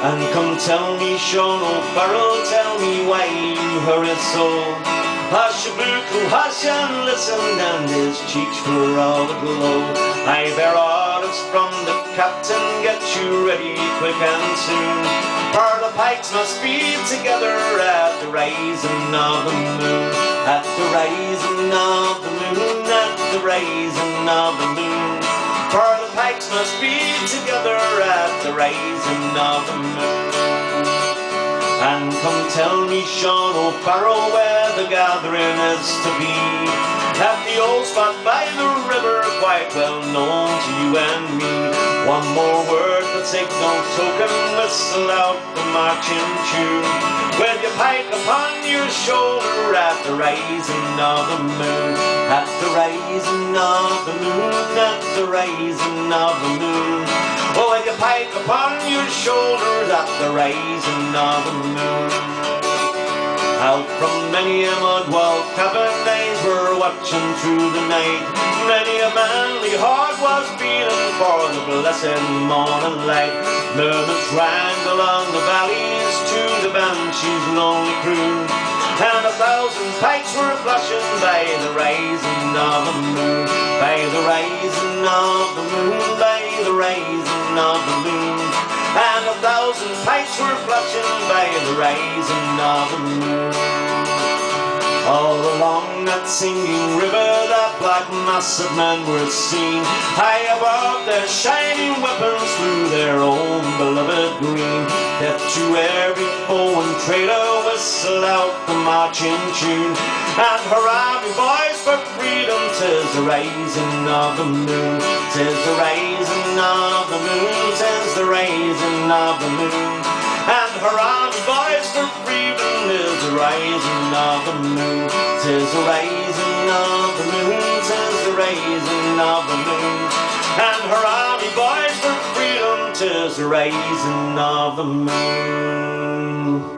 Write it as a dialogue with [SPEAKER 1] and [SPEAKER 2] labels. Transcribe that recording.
[SPEAKER 1] And come tell me, Sean O'Farrell, tell me why you hurry so. Hush, buckle, hush and listen, and his cheeks were all aglow. I bear orders from the captain, get you ready quick and soon. For the pikes must be together at the rising of the moon. At the rising of the moon, at the rising of the moon. For the pikes must be together at the rising of the moon. And come tell me, Sean O'Farrell, where the gathering is to be. At the old spot by the river, quite well known to you and me. One more word, but signal token, whistle out the marching tune. With your pike upon your shoulder at the rising of the moon. At the rising of the moon, at the rising of the moon. Oh, with your pike upon your shoulder at the rising of the moon. Out from many a mud-walled cabin they were watching through the night. Many a manly heart was beating for the blessed morning light. Murmurs rang along the valleys to the banshees' lonely croon. And 1,000 pikes were flashing by the rising of the moon. By the rising of the moon, by the rising of the moon. And 1,000 pikes were flashing by the rising of the moon. All along that singing river, that black mass of men were seen. High above their shining weapons flew their own beloved green. Death to every foe and traitor, whistle out the marching tune. And hurrah, me boys, for freedom, 'tis the rising of the moon. 'Tis the rising of the moon, 'tis the rising of the moon. And hurrah, me boys, for freedom, 'tis the rising of the moon. 'Tis the rising of the moon, 'tis the rising of the moon. And hurrah, me boys, for freedom, 'tis the rising of the moon.